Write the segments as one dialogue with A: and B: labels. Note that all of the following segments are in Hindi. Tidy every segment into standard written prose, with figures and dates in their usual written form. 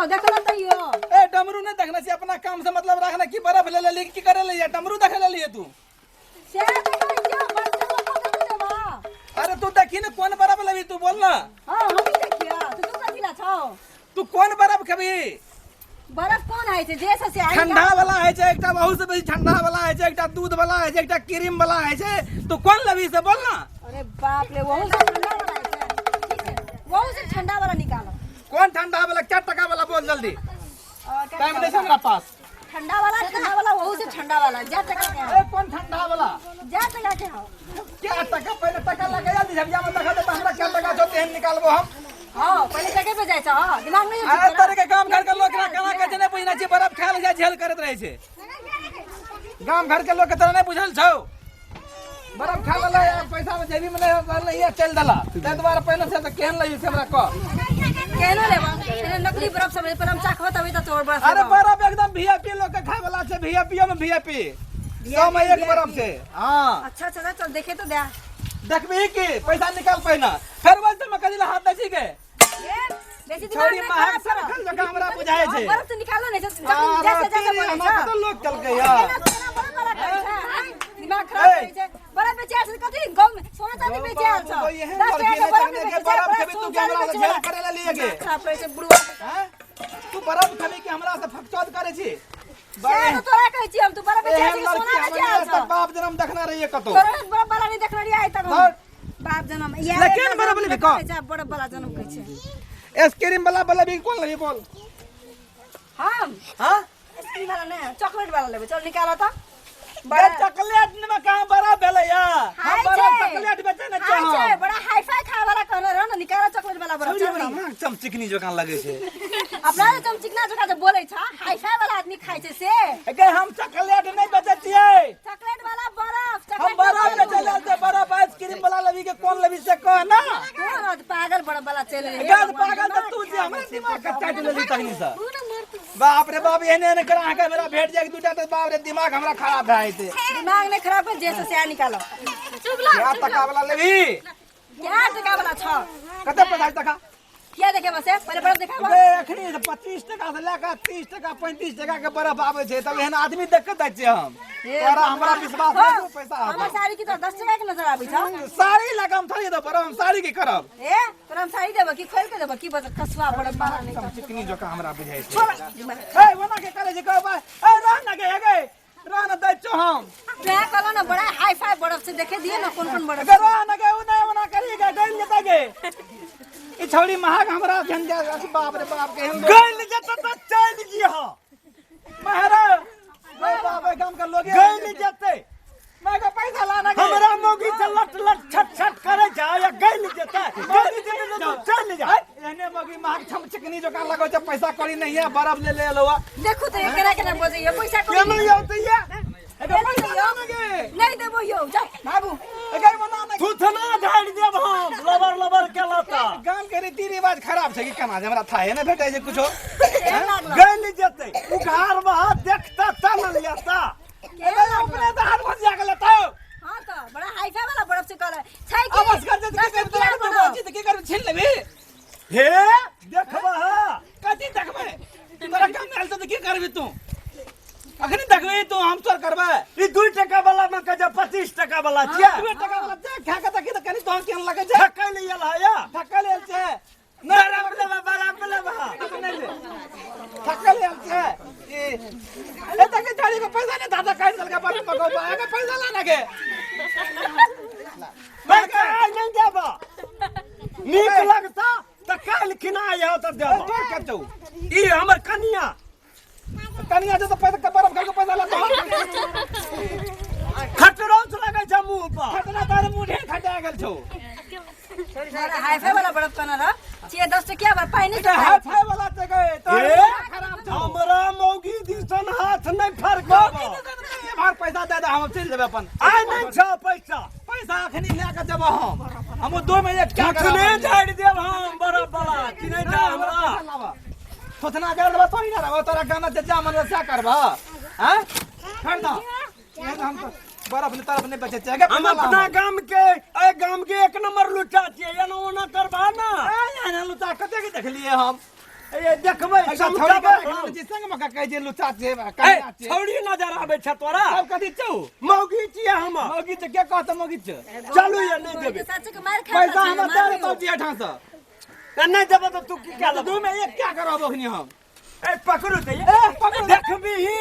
A: देखला तइयो
B: ए डमरू ने देखना से अपना काम से मतलब रखना कि बर्फ ले ले की करे ले डमरू देख ले लिए तू
A: से देखियो बर्फ देबा।
B: अरे तू देखी ना कौन बर्फ लेबी तू बोल ना।
A: हां हम देखिया तू कथि ला छौ
B: तू कौन बर्फ खबी
A: बर्फ कौन है छे जैसे से आई
B: ठंडा वाला है छे एकटा बहुत से बेसी ठंडा वाला है छे एकटा दूध वाला है छे एकटा क्रीम वाला है छे तू कौन लेबी से बोल ना।
A: अरे बाप रे वहु से ठंडा वाला है ठीक है वहु से ठंडा वाला निकालो।
B: कौन ठंडा वाला क्या टका वाला बोल जल्दी टाइम नहीं हमरा पास।
A: ठंडा वाला वहु से ठंडा वाला जा टका के
B: ए कौन ठंडा वाला
A: जा टका के हो
B: क्या टका पहले टका लगा जल्दी झबिया में देखा दे हमरा क्या टका छो तेन निकालबो हम।
A: हां पहले टके पे जाय छ हां दिमाग में
B: अरे तोरे के काम घर के लोग कना के ने बुझना छी बर्फ खाए ले झेल करत रहे छे गांव घर के लोग के तरह नहीं बुझल छौ बर्फ खा वाला पैसा में जेबी में नहीं ये चल दला ते द्वारा पहले से तो केहन लई से हमरा को
A: केनो लेबा नकली बर्फ सब पर हम चाखो तबे तो तोड़ बर्फ।
B: अरे बर्फ एकदम वीआईपी लोग के खाए वाला छे वीआईपी में वीआईपी 100 में एक बर्फ छे। हां
A: अच्छा चल चल देखे तो दे
B: देखबी की पैसा निकाल पहिना फिर बोल में कदी हाथ दे छी के
A: बेसी
B: छोड़ी महक से रखल जगह हमरा बुझाए छे
A: बर्फ तो निकालो नहीं जैसे जैसे बोले
B: हमरा तो लोग चल के यार
A: दिमाग खराब होई छे बर्फ बेचे आछे कथि गम सोना चांदी बेचे आल छ
B: तो ये बर्फ के भी तू कैमरा से झेल करे ला लिए के
A: खराब होई छे बुढ़वा
B: हैं तू बर्फ खबी के हमरा से फकचौद करे छी
A: से तोरा कहै छी हम तू बर्फ बेचे आछे सोना बेचे आल छ
B: बाप जन्म देखना रही कतो
A: बर्फ वाला नहीं देखले रही आई तक बाप जन्म ये
B: लेकिन बर्फ ले को
A: बर्फ वाला जन्म कहै छे
B: आइसक्रीम वाला वाला भी कौन लगी बोल
A: हम
B: हां
A: आइसक्रीम वाला नहीं चॉकलेट वाला लेबे चल निकालो तो
B: बड़ा चॉकलेट में कहां बड़ा भेले या हम बड़ा चॉकलेट बेचे न चाह
A: हां बड़ा हाई फाई खाए वाला कहले रह न निकालो चॉकलेट वाला बड़ा
B: चल ना चमचिकनी जकां लगे छे
A: अपना चमचिकना जकां जे बोलै छ हाई फाई वाला आदमी खाइ छे से
B: के हम चॉकलेट नहीं बेचे छिए
A: चॉकलेट वाला बर्फ
B: हम बर्फ बेचे ले से बर्फ आइसक्रीम वाला लेबी के कौन लेबी से कह ना
A: कौन पागल बड़ा वाला चल रे
B: गल पागल त तू जे हमरा दिमाग का काट लेली तहनी से बाप रे बाप एने करा के मेरा भेट जाए दूटा त बाप रे दिमाग हमरा खराब भए जेते
A: दिमाग नहीं खराब है जैसे से निकालो
B: क्या टका वाला लेबी
A: क्या टका वाला छ
B: कते पैसा टका
A: क्या देखे बस पहले बर्फ दिखाबो
B: बे अखनी 25 टका से लेकर 30 टका 35 टका के बर्फ आवे छे तब एहन आदमी देख के दै छे हम तोरा हमरा विश्वास नहीं पैसा
A: हमर साड़ी की तो 10 टका के नजर आबै छ
B: साड़ी लगाम थोड़ी दे पर हम साड़ी की करब
A: ए तोरा हम साड़ी देबो की खोल के देबो की बस कसवा बड़ा बाला नहीं
B: चिकनी जका हमरा बुझाई छे ए वना के करे जे कहबा ए रह न गे रहना दै छो हम
A: क्या करो ना बड़ा हाई फाई बर्फ से देखे दिए ना कौन कौन बर्फ
B: रहना गे उ नहीं वना करी गे गइल जता गे ई छोड़ी महक हमरा झंझा बाप रे बाप के हम
C: गइल जता त चल गिया
B: महारा ओ बाप रे गांव के लोग
C: गइल जते
B: मैं का पैसा लाना गे
C: हमरा मोगी से लट लट छट छट करे जा या गइल जता गइल जते तो चल जा
B: एने मगी महक छम चिकनी जका लगो छ पैसा कड़ी नहीं है बर्फ ले ले लवा
A: देखो तो केना केना बोझे ये पैसा को
C: के नहीं आते या
A: नहीं देबो यो जा बाबू
B: अगर मना ना
C: तू थना झाड़ देब हम लबर लबर के लता
B: गांव के रीति रिवाज खराब छै कि केना जे हमरा था है ना भेटै जे कुछो
C: गइल जते उघार बहा देखता तन लेता
B: केना अपने तो हाथ फंस जा गेल तो
A: हां तो बड़ा हाई फाई वाला बर्फ से कहले छै कि
B: बस कर दे की कर छीन लेबी
C: हे देखबा
B: कथि देखबे तोरा काम में आल तो की करबी तू अखनी देखबे तू हम तोर करबे
C: ई 2 टका वाला में के 25 टका वाला छिया
B: 2 टका वाला देख खा के तकी त कनी तो केन लगे छै
C: ठका लियल हया
B: ठक्का लेल छै
C: बराबर बा
B: ठक्का लेल छै ए तके गाड़ी को पैसा ने दादा काट दल का पर पको आगे पैसा लाना के
C: मैं का नहीं देबा नीक लगता त काल खिना आया त देबा
B: तो कर दो
C: ई हमर कनिया
B: कनिया जो तो पैसा के बर्फ घर के पैसा ला
C: खटरोच लगे छ मुंह पर
B: खतना तार मुंह खटा गेल छौ
A: हाई फाई वाला बर्फ कना र छे 10 टकिया बा पानी
B: तो हाथ फाय वाला ते गए तो खराब छौ
C: हमरा मौगी दिसन हाथ नहीं फरको
B: भार पैसा दे दे हम चल देबे अपन
C: आइ नहीं छ पैसा
B: पैसा अखनी ले के जब हम 2 में एक क्या
C: खटने झाड़ देब हम बरफ वाला चिनै जा हमरा
B: सोचना कर दबा तो ही ना रहो तोरा गाना जे जा मन से करबा हैं छोड़ दो ये हम तो बर्फ ने तरफ नहीं बचे चाहिए
C: हम अपना गांव के 1 नंबर लुटा छिए एना ओना करबा ना
B: ना लुटा कते के देख लिए हम
C: ये देखबै समझबै
B: संग में कह जे लुचा छे
C: ए छौड़ी नजर आबै छ तोरा
B: सब कथि छौ
C: मौगी छियै हम
B: मौगी त के कहत मौगी छ
C: चलू ये नहीं देबे
A: सच के मार खा
B: पैसा हम दे तो दिया ठां से
C: नहीं देबे तो तू की क्या
B: दू में एक क्या करब अखनी हम
C: ए पकड़ू ते देखबी ही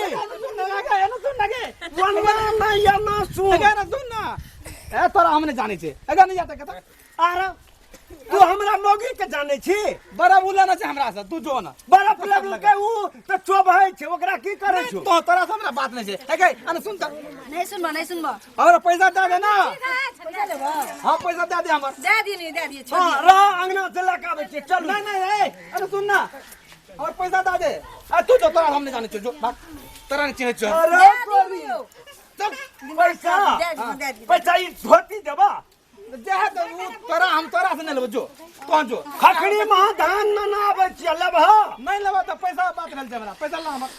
B: सुन लगे
C: वनवा नहीं या ना सुन
B: अगर न सुन ना ए तोरा हमने जाने छे अगर नहीं जाते कत
C: आरा तू हमरा मौगी के जाने छी
B: बड़ा बुला ना छे हमरा से तू जो ना
C: बड़ा प्लब के ऊ त चोबहै छे ओकरा की करे छो
B: तो तोरा से हमरा बात नहीं छे ए गई अन सुन त
A: नहीं सुनबा
B: हमरा पैसा दे दे ना
A: पैसा लेबो
B: हां पैसा दे दे हमर
A: दे दिए छोड़
C: हां रा अंगना से लगा आबै छे चल
B: नहीं ए अरे सुन ना और पैसा दे दे आ तू जो तोरा हमने जाने छे जो भाग तोरा नहीं चिन्ह छे
C: अरे तोरी
B: चल
C: पैसा
A: दे
C: पैसा ई धोती देबा
B: जे है तो तोरा हम तोरा से नहीं लेबो जो कौन जो
C: खखड़ी में धान न आबै छे लेबह
B: नहीं लेबो तो पैसा बात भेल छे हमरा पैसा ला हमर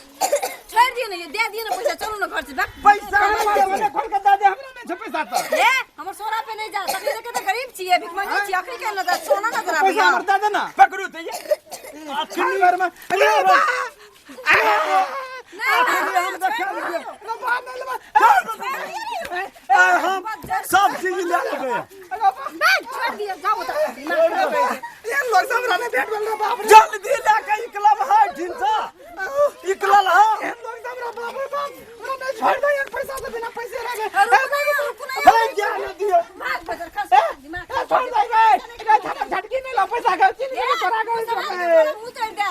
A: छोड़ दियो ना दे दियो ना पैसा चलो ना घर से
C: पैसा
B: हमरे खोल के दे दे हमरा नहीं छे पैसा तो
A: ले हमर सोना पे नहीं जा सके के तो गरीब छिए भिख मांगे छिए आखिर के ना सोना ना जरा
B: पैसा हमर दे दे ना
C: पकड़ू ते
B: आखिरी बार में
C: हम देखा लिए
B: ना बात नहीं लेबो
C: हम सब चीज ले लेबे
A: छोड़ दियो जाओ बता
B: ये लोग सब रहने भेट बोल रहा बाप रे
C: जल्दी लेके इकलब है ढिंसा इकलल है
B: ये लोग सब रहा बाप रे बाप मैं छोड़ दे एक पैसा से बिना पैसे रह गए
C: है क्या न दियो
A: भाग बजर खस दिमाग
B: छोड़ दे गए झटकी नहीं ला पैसा का चिन्ह के तोरा को
A: मुंह चढ़ दे